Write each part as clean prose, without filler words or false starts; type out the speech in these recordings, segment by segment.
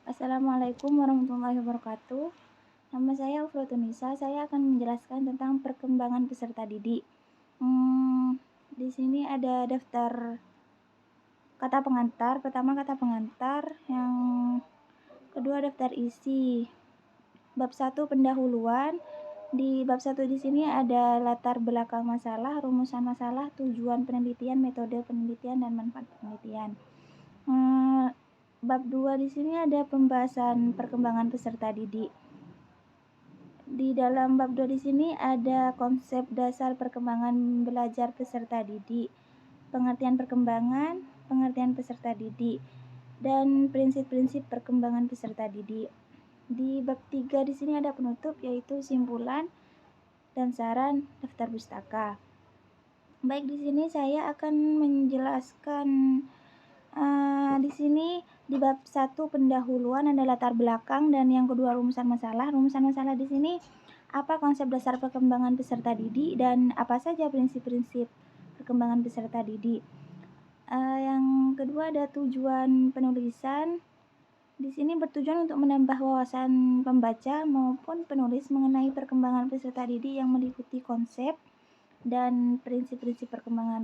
Assalamualaikum warahmatullahi wabarakatuh. Nama saya Ufrotunisa. Saya akan menjelaskan tentang perkembangan peserta didik. Di sini ada daftar kata pengantar. Pertama kata pengantar, yang kedua daftar isi. Bab 1 pendahuluan. Di bab 1 di sini ada latar belakang masalah, rumusan masalah, tujuan penelitian, metode penelitian, dan manfaat penelitian. Bab 2 di sini ada pembahasan perkembangan peserta didik. Di dalam bab 2 di sini ada konsep dasar perkembangan belajar peserta didik, pengertian perkembangan, pengertian peserta didik, dan prinsip-prinsip perkembangan peserta didik. Di bab 3 di sini ada penutup, yaitu simpulan dan saran daftar pustaka. Baik, di sini saya akan menjelaskan di sini di bab 1 pendahuluan ada latar belakang, dan yang kedua rumusan masalah. Rumusan masalah di sini apa konsep dasar perkembangan peserta didik dan apa saja prinsip-prinsip perkembangan peserta didik. Yang kedua ada tujuan penulisan. Di sini bertujuan untuk menambah wawasan pembaca maupun penulis mengenai perkembangan peserta didik yang meliputi konsep dan prinsip-prinsip perkembangan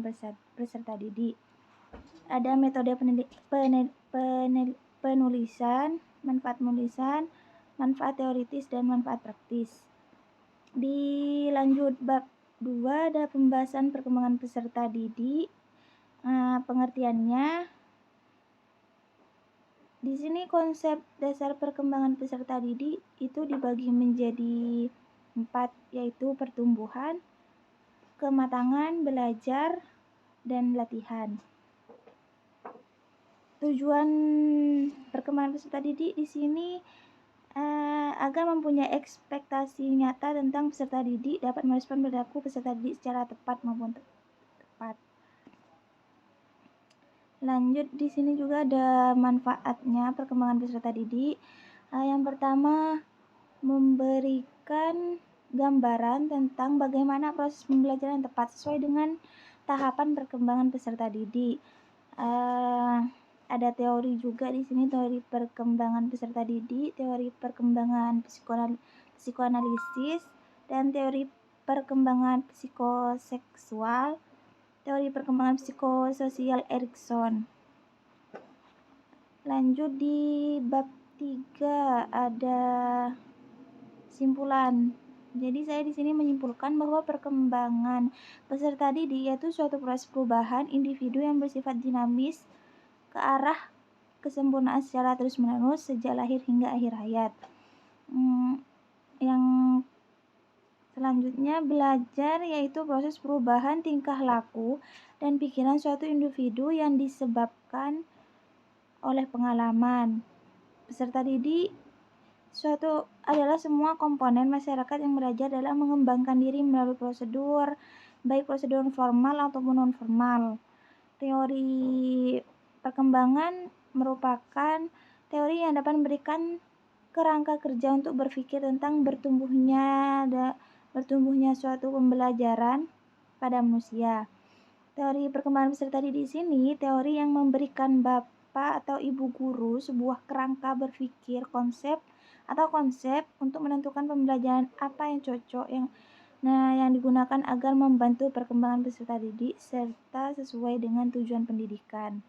peserta didik. Ada metode penulisan, manfaat penulisan, manfaat teoritis, dan manfaat praktis. Di lanjut bab 2 ada pembahasan perkembangan peserta didik. Pengertiannya di sini konsep dasar perkembangan peserta didik itu dibagi menjadi 4, yaitu pertumbuhan, kematangan, belajar, dan latihan. Tujuan perkembangan peserta didik di sini agar mempunyai ekspektasi nyata tentang peserta didik, dapat merespon perilaku peserta didik secara tepat maupun tepat. Lanjut, di sini juga ada manfaatnya perkembangan peserta didik. Yang pertama, memberikan gambaran tentang bagaimana proses pembelajaran tepat sesuai dengan tahapan perkembangan peserta didik. Ada teori juga di sini, teori perkembangan peserta didik, teori perkembangan psikoanalisis, dan teori perkembangan psikoseksual, teori perkembangan psikososial Erikson. Lanjut di bab 3 ada simpulan. Jadi saya di sini menyimpulkan bahwa perkembangan peserta didik yaitu suatu proses perubahan individu yang bersifat dinamis ke arah kesempurnaan secara terus-menerus sejak lahir hingga akhir hayat. Yang selanjutnya, belajar yaitu proses perubahan tingkah laku dan pikiran suatu individu yang disebabkan oleh pengalaman. Peserta didik adalah semua komponen masyarakat yang belajar dalam mengembangkan diri melalui prosedur, baik prosedur formal ataupun non formal. Teori perkembangan merupakan teori yang dapat memberikan kerangka kerja untuk berpikir tentang bertumbuhnya suatu pembelajaran pada manusia. Teori perkembangan peserta didik di sini teori yang memberikan bapak atau ibu guru sebuah kerangka berpikir konsep untuk menentukan pembelajaran apa yang cocok yang digunakan agar membantu perkembangan peserta didik serta sesuai dengan tujuan pendidikan.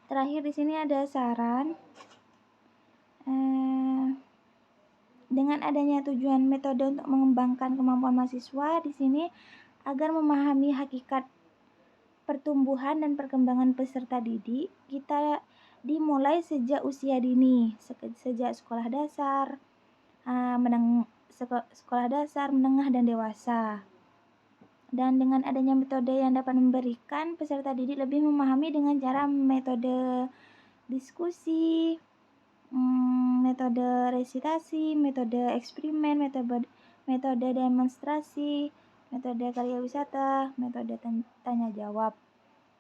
Terakhir di sini ada saran. Dengan adanya tujuan metode untuk mengembangkan kemampuan mahasiswa di sini agar memahami hakikat pertumbuhan dan perkembangan peserta didik, kita dimulai sejak usia dini, sejak sekolah dasar, menengah, dan dewasa. Dan dengan adanya metode yang dapat memberikan peserta didik lebih memahami dengan cara metode diskusi, metode resitasi, metode eksperimen, metode demonstrasi, metode karya wisata, metode tanya jawab.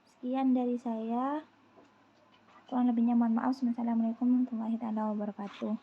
Sekian dari saya. Kurang lebihnya mohon maaf. Wassalamualaikum warahmatullahi wabarakatuh.